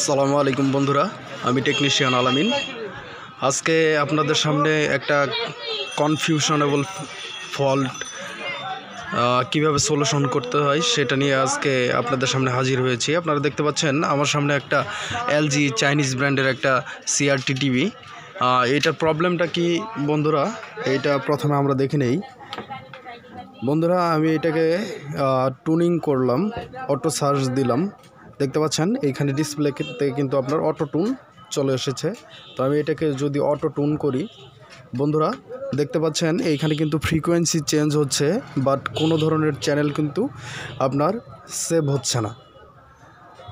আসসালামু আলাইকুম বন্ধুরা, আমি টেকনিশিয়ান আলামিন। আজকে আপনাদের সামনে একটা কনফিউশনেবল ফল্ট কিভাবে সলিউশন করতে হয় সেটা নিয়ে আজকে আপনাদের সামনে হাজির হয়েছি। আপনারা দেখতে পাচ্ছেন আমার সামনে একটা এলজি চাইনিজ ব্র্যান্ডের একটা সিআরটি টিভি। এটার প্রবলেমটা কি বন্ধুরা, এইটা প্রথমে আমরা দেখে নেই। বন্ধুরা, আমি এটাকে টুনিং করলাম, অটো সার্চ দিলাম। দেখতে পাচ্ছেন এইখানে ডিসপ্লেতে কিন্তু আপনার অটো টুন চলে এসেছে। তো আমি এটাকে যদি অটো টুন করি, বন্ধুরা দেখতে পাচ্ছেন এইখানে কিন্তু ফ্রিকোয়েন্সি চেঞ্জ হচ্ছে, বাট কোনো ধরনের চ্যানেল কিন্তু আপনার সেভ হচ্ছে না।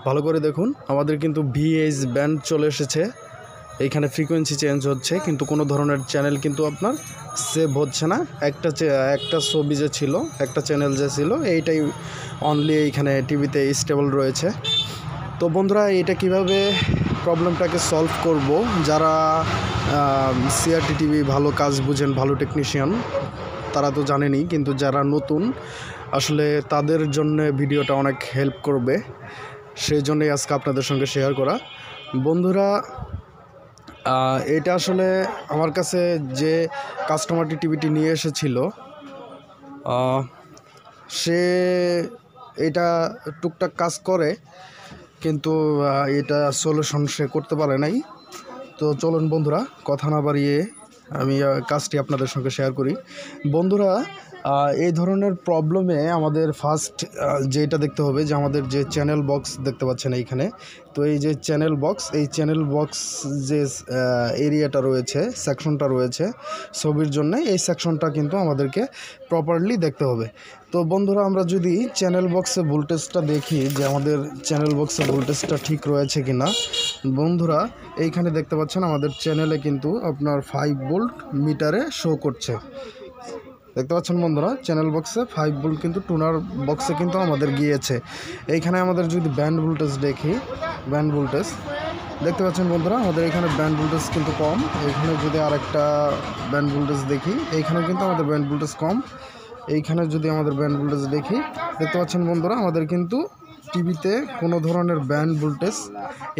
ভালো করে দেখুন, আমাদের কিন্তু ভিএইচ ব্যান্ড চলে এসেছে, এইখানে ফ্রিকোয়েন্সি চেঞ্জ হচ্ছে, কিন্তু কোনো ধরনের চ্যানেল কিন্তু আপনার সেভ হচ্ছে না। একটা ছবি যে ছিল, একটা চ্যানেল যে ছিল, এইটাই অনলি এইখানে টিভিতে স্টেবল রয়েছে। তো বন্ধুরা, এটা কিভাবে প্রবলেমটাকে সলভ করব, যারা সিআরটি টিভি ভালো কাজ বুঝেন, ভালো টেকনিশিয়ান, তারা তো জানেনই, কিন্তু যারা নতুন আসলে তাদের জন্য ভিডিওটা অনেক হেল্প করবে, সেই জন্যই আজকে আপনাদের সঙ্গে শেয়ার করা। বন্ধুরা, এটা আসলে আমার কাছে যে কাস্টমারটি টিভিটি নিয়ে এসেছিল, সে এটা টুকটাক কাজ করে, কিন্তু এটা সলিউশন সে করতে পারে নাই। তো চলুন বন্ধুরা, কথা না বাড়িয়ে আমি কাজটি আপনাদের সঙ্গে শেয়ার করি। বন্ধুরা, এই ধরনের প্রবলেমে আমাদের ফার্স্ট যেটা দেখতে হবে যে আমাদের যে চ্যানেল বক্স দেখতে পাচ্ছেন এইখানে, তো এই যে চ্যানেল বক্স, এই চ্যানেল বক্স যে এরিয়াটা রয়েছে, সেকশনটা রয়েছে ছবির জন্য, এই সেকশনটা কিন্তু আমাদেরকে প্রপারলি দেখতে হবে। তো বন্ধুরা, আমরা যদি চ্যানেল বক্সে ভোল্টেজটা দেখি যে আমাদের চ্যানেল বক্সে ভোল্টেজটা ঠিক রয়েছে কিনা, বন্ধুরা এইখানে দেখতে পাচ্ছেন আমাদের চ্যানেলে কিন্তু আপনার 5 ভোল্ট মিটারে শো করছে। দেখতে পাচ্ছেন বন্ধুরা, চ্যানেল বক্সে 5 ভোল্ট কিন্তু টুনার বক্সে কিন্তু আমাদের গিয়েছে। এইখানে আমাদের যদি ব্যান্ড ভোল্টেজ দেখি, ব্যান্ড ভোল্টেজ দেখতে পাচ্ছেন বন্ধুরা, আমাদের এখানে ব্যান্ড ভোল্টেজ কিন্তু কম। এইখানে যদি আরেকটা ব্যান্ড ভোল্টেজ দেখি, এইখানে কিন্তু আমাদের ব্যান্ড ভোল্টেজ কম। এইখানে যদি আমাদের ব্যান্ড ভোল্টেজ দেখি, দেখতে পাচ্ছেন বন্ধুরা, আমাদের কিন্তু টিভিতে কোনো ধরনের ব্যান্ড ভোল্টেজ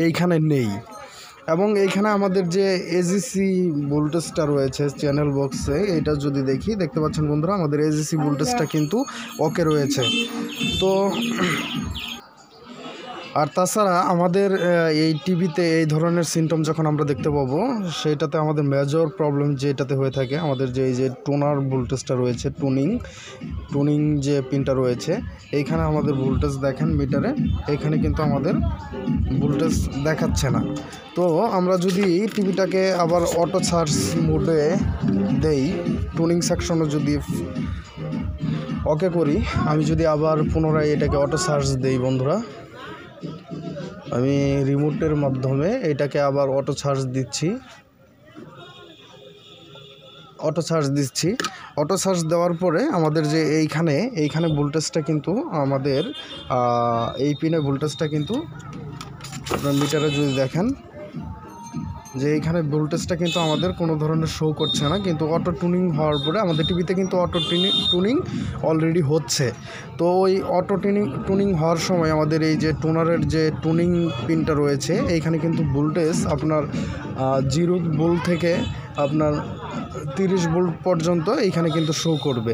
এইখানে নেই। এবং এইখানে আমাদের যে এজিসি ভোল্টেজটা রয়েছে চ্যানেল বক্সে, এটা যদি দেখি, দেখতে পাচ্ছেন বন্ধুরা, আমাদের এজিসি ভোল্টেজটা কিন্তু ওকে রয়েছে। তো আর তাছাড়া আমাদের এই টিভিতে এই ধরনের সিমটম যখন আমরা দেখতে পাবো, সেটাতে আমাদের মেজর প্রবলেম যেটাতে হয়ে থাকে, আমাদের যে এই যে টোনার ভোল্টেজটা রয়েছে, টুনিং যে পিনটা রয়েছে, এইখানে আমাদের ভোল্টেজ দেখেন মিটারে, এইখানে কিন্তু আমাদের ভোল্টেজ দেখাচ্ছে না। তো আমরা যদি টিভিটাকে আবার অটো সার্চ মোডে দেই, টুনিং সেকশনে যদি ওকে করি, আমি যদি আবার পুনরায় এটাকে অটো সার্চ দেই, বন্ধুরা আমি রিমোটের মাধ্যমে এটাকে আবার অটো সার্চ দিচ্ছি, অটো সার্চ দেওয়ার পরে আমাদের যে এইখানে ভোল্টেজটা কিন্তু আমাদের এই পিনে ভোল্টেজটা কিন্তু আপনার মিটারে যদি দেখেন যে এইখানে ভোল্টেজটা কিন্তু আমাদের কোনো ধরনের শো করছে না, কিন্তু অটো টুনিং হওয়ার পরে আমাদের টিভিতে কিন্তু অটো টুনিং অলরেডি হচ্ছে। তো ওই অটো টুনিং হওয়ার সময় আমাদের এই যে টোনারের যে টুনিং পিনটা রয়েছে, এইখানে কিন্তু ভোল্টেজ আপনার 0 ভোল্ট থেকে আপনার 30 ভোল্ট পর্যন্ত এইখানে কিন্তু শো করবে।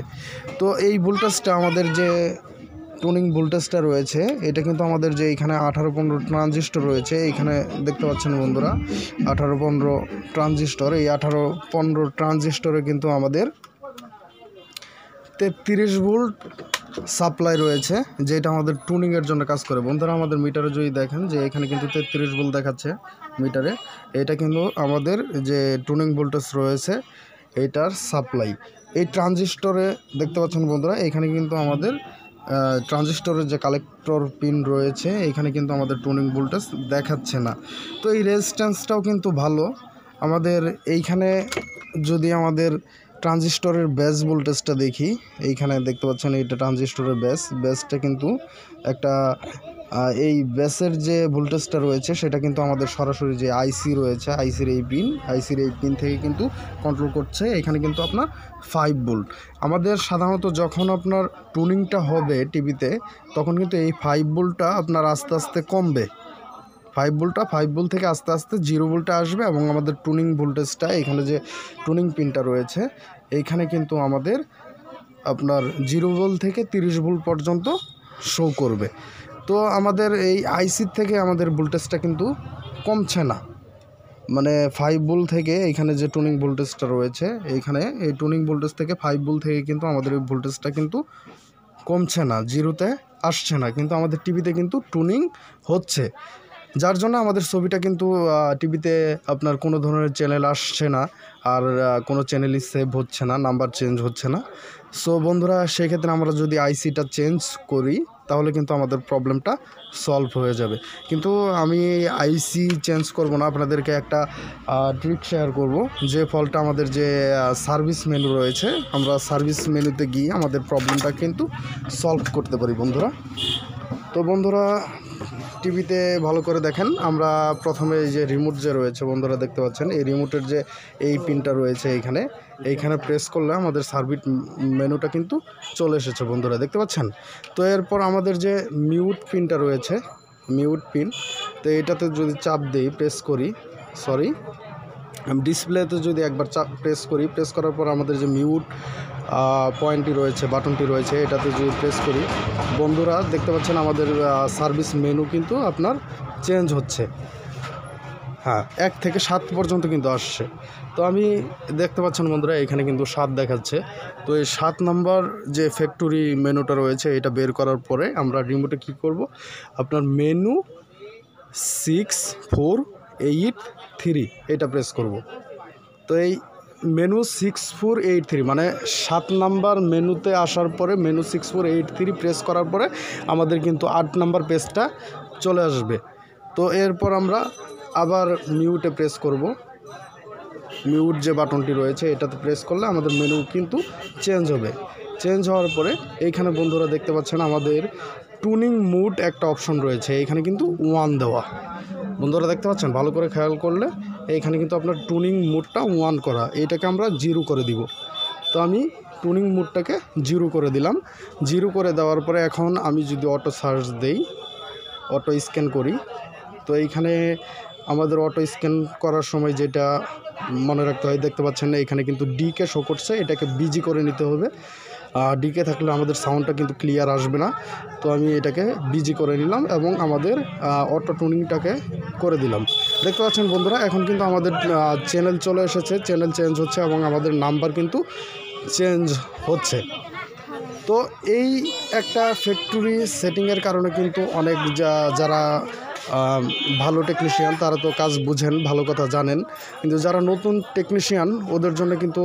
তো এই ভোল্টেজটা আমাদের যে টুনিং ভোল্টেজটা রয়েছে, এটা কিন্তু আমাদের যে এইখানে 18-15 ট্রানজিস্টর রয়েছে, এইখানে দেখতে পাচ্ছেন বন্ধুরা 18-15 ট্রানজিস্টর, এই 18-15 ট্রানজিস্টরে কিন্তু আমাদের 33 ভোল্ট সাপ্লাই রয়েছে, যেটা আমাদের টুনিংয়ের জন্য কাজ করে। বন্ধুরা, আমাদের মিটারে যদি দেখেন যে এখানে কিন্তু 33 ভোল্ট দেখাচ্ছে মিটারে, এটা কিন্তু আমাদের যে টুনিং ভোল্টেজ রয়েছে এটার সাপ্লাই। এই ট্রানজিস্টরে দেখতে পাচ্ছেন বন্ধুরা, এখানে কিন্তু আমাদের ট্রানজিস্টরের যে কালেক্টর পিন রয়েছে, এইখানে কিন্তু আমাদের টুনিং ভোল্টেজ দেখাচ্ছে না। তো এই রেজিস্ট্যান্সটাও কিন্তু ভালো আমাদের। এইখানে যদি আমাদের ট্রানজিস্টরের বেস ভোল্টেজটা দেখি, এইখানে দেখতে পাচ্ছেন এইটা ট্রানজিস্টরের বেসটা কিন্তু একটা এই বেসের যে ভোল্টেজটা রয়েছে সেটা কিন্তু আমাদের সরাসরি যে আইসি রয়েছে, আইসির এই পিন থেকে কিন্তু কন্ট্রোল করছে। এখানে কিন্তু আপনার 5 ভোল্ট। আমাদের সাধারণত যখন আপনার টুনিংটা হবে টিভিতে, তখন কিন্তু এই 5 ভোল্টটা আপনার আস্তে আস্তে কমবে। 5 ভোল্ট থেকে আস্তে আস্তে 0 ভোল্টে আসবে এবং আমাদের টুনিং ভোল্টেজটা এখানে যে টুনিং পিনটা রয়েছে এইখানে কিন্তু আমাদের আপনার 0 ভোল্ট থেকে 30 ভোল্ট পর্যন্ত শো করবে। তো আমাদের এই আইসি থেকে আমাদের ভোল্টেজটা কিন্তু কমছে না, মানে 5 ভোল্ট থেকে এইখানে যে টুনিং ভোল্টেজটা রয়েছে এইখানে এই টুনিং ভোল্টেজ থেকে 5 ভোল্ট থেকে কিন্তু আমাদের এই ভোল্টেজটা কিন্তু কমছে না, 0-তে আসছে না, কিন্তু আমাদের টিভিতে কিন্তু টুনিং হচ্ছে, যার জন্য আমাদের ছবিটা কিন্তু টিভিতে আপনার কোনো ধরনের চ্যানেল আসছে না, আর কোনো চ্যানেলই সেভ হচ্ছে না, নাম্বার চেঞ্জ হচ্ছে না। সো বন্ধুরা, সেক্ষেত্রে আমরা যদি আইসিটা চেঞ্জ করি তাহলে কিন্তু আমাদের প্রবলেমটা সলভ হয়ে যাবে। কিন্তু আমি আইসি চেঞ্জ করব না, আপনাদেরকে একটা ট্রিক শেয়ার করব, যে ফলটা আমাদের যে সার্ভিস মেনু রয়েছে, আমরা সার্ভিস মেনুতে গিয়ে আমাদের প্রবলেমটা কিন্তু সলভ করতে পারি বন্ধুরা। তো বন্ধুরা, টিভিতে ভালো করে দেখেন, আমরা প্রথমে এই যে রিমোট যে রয়েছে বন্ধুরা দেখতে পাচ্ছেন, এই রিমোটের যে এই পিনটা রয়েছে এইখানে প্রেস করলে আমাদের সার্ভিস মেনুটা কিন্তু চলে এসেছে বন্ধুরা, দেখতে পাচ্ছেন। তো এরপর আমাদের যে মিউট পিনটা রয়েছে, মিউট পিন, তো এটাতে যদি চাপ দিই, প্রেস করি, ডিসপ্লেতে যদি একবার চাপ প্রেস করার পর আমাদের যে মিউট পয়েন্টটি রয়েছে, বাটনটি রয়েছে, এটাতে যদি প্রেস করি বন্ধুরা দেখতে পাচ্ছেন আমাদের সার্ভিস মেনু কিন্তু আপনার চেঞ্জ হচ্ছে। হ্যাঁ, 1 থেকে 7 পর্যন্ত কিন্তু আসছে। তো আমি দেখতে পাচ্ছেন বন্ধুরা এখানে কিন্তু 7 দেখাচ্ছে। তো এই 7 নাম্বার যে ফ্যাক্টরি মেনুটা রয়েছে এটা বের করার পরে আমরা রিমোটে কি করব, আপনার মেনু 6483 এটা প্রেস করব। তো এই মেনু 6483 মানে 7 নাম্বার মেনুতে আসার পরে মেনু 6483 প্রেস করার পরে আমাদের কিন্তু 8 নাম্বার পেজটা চলে আসবে। তো এরপর আমরা আবার মিউটে প্রেস করব, মিউট যে বাটনটি রয়েছে এটাতে প্রেস করলে আমাদের মেনু কিন্তু চেঞ্জ হবে। চেঞ্জ হওয়ার পরে এইখানে বন্ধুরা দেখতে পাচ্ছেন আমাদের টুনিং মুড একটা অপশন রয়েছে, এইখানে কিন্তু 1 দেওয়া, বন্ধুরা দেখতে পাচ্ছেন ভালো করে খেয়াল করলে এইখানে কিন্তু আপনার টুনিং মুডটা 1 করা, এইটাকে আমরা 0 করে দিব। তো আমি টুনিং মুডটাকে 0 করে দিলাম। 0 করে দেওয়ার পরে এখন আমি যদি অটো সার্চ দেই, অটো স্ক্যান করি, তো এইখানে আমাদের অটো স্ক্যান করার সময় যেটা মনে রাখতে হয়, দেখতে পাচ্ছেন না এখানে কিন্তু ডিকে শো করছে, এটাকে বিজি করে নিতে হবে। ডিকে থাকলে আমাদের সাউন্ডটা কিন্তু ক্লিয়ার আসবে না। তো আমি এটাকে বিজি করে নিলাম এবং আমাদের অটো টুনিংটাকে করে দিলাম। দেখতে পাচ্ছেন বন্ধুরা এখন কিন্তু আমাদের চ্যানেল চলে এসেছে, চ্যানেল চেঞ্জ হচ্ছে এবং আমাদের নাম্বার কিন্তু চেঞ্জ হচ্ছে। তো এই একটা ফ্যাক্টরি সেটিংয়ের কারণে কিন্তু অনেক যারা ভালো টেকনিশিয়ান তারা তো কাজ বুঝেন, ভালো কথা জানেন, কিন্তু যারা নতুন টেকনিশিয়ান ওদের জন্য কিন্তু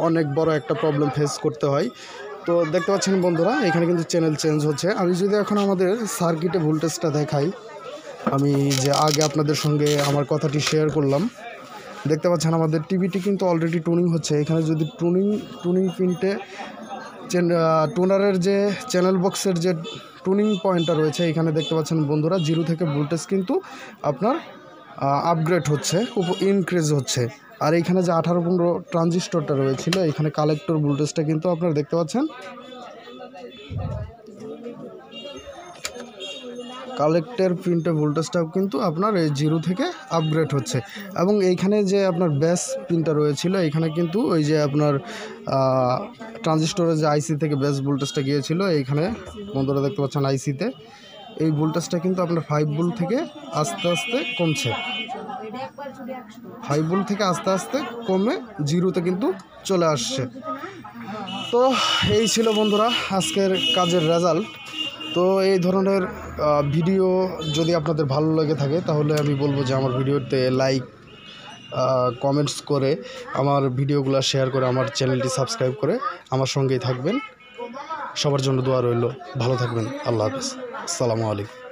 অনেক বড় একটা প্রবলেম ফেস করতে হয়। তো দেখতে পাচ্ছেন বন্ধুরা এখানে কিন্তু চ্যানেল চেঞ্জ হচ্ছে। আমি যদি এখন আমাদের সার্কিটে ভোল্টেজটা দেখাই, আমি যে আগে আপনাদের সঙ্গে আমার কথাটি শেয়ার করলাম, দেখতে পাচ্ছেন আমাদের টিভিটি কিন্তু অলরেডি টুনিং হচ্ছে। এখানে যদি টুনিং পিনটে টুনারের যে চ্যানেল বক্সের যে টুনিং পয়েন্টটা রয়েছে এখানে দেখতে পাচ্ছেন বন্ধুরা 0 থেকে ভোল্টেজ কিন্তু আপনার আপগ্রেড হচ্ছে, ইনক্রিজ হচ্ছে। আর এইখানে যে 18-15 ট্রানজিস্টরটা রয়েছিল এখানে কালেক্টর ভোল্টেজটা কিন্তু আপনারা দেখতে পাচ্ছেন, কালেক্টর পিনটা ভোল্টেজটাও কিন্তু আপনার এই 0 থেকে আপগ্রেড হচ্ছে। এবং এইখানে যে আপনার বেস পিনটা রয়েছিল এখানে কিন্তু ওই যে আপনার ট্রানজিস্টরের যে আইসি থেকে বেস ভোল্টেজটা গিয়েছিল, এইখানে বন্ধুরা দেখতে পাচ্ছেন আইসিতে এই ভোল্টেজটা কিন্তু আপনার 5 ভোল্ট থেকে আস্তে আস্তে কমছে, 5 ভোল্ট থেকে আস্তে আস্তে কমে 0-তে কিন্তু চলে আসছে। তো এই ছিল বন্ধুরা আজকের কাজের রেজাল্ট। তো এই ধরনের ভিডিও যদি আপনাদের ভালো লেগে থাকে তাহলে আমি বলবো যে আমার ভিডিওতে লাইক কমেন্টস করে আমার ভিডিওগুলো শেয়ার করে আমার চ্যানেলটি সাবস্ক্রাইব করে আমার সঙ্গেই থাকবেন। সবার জন্য দোয়া রইল, ভালো থাকবেন, আল্লাহ হাফেজ, আসসালামু আলাইকুম।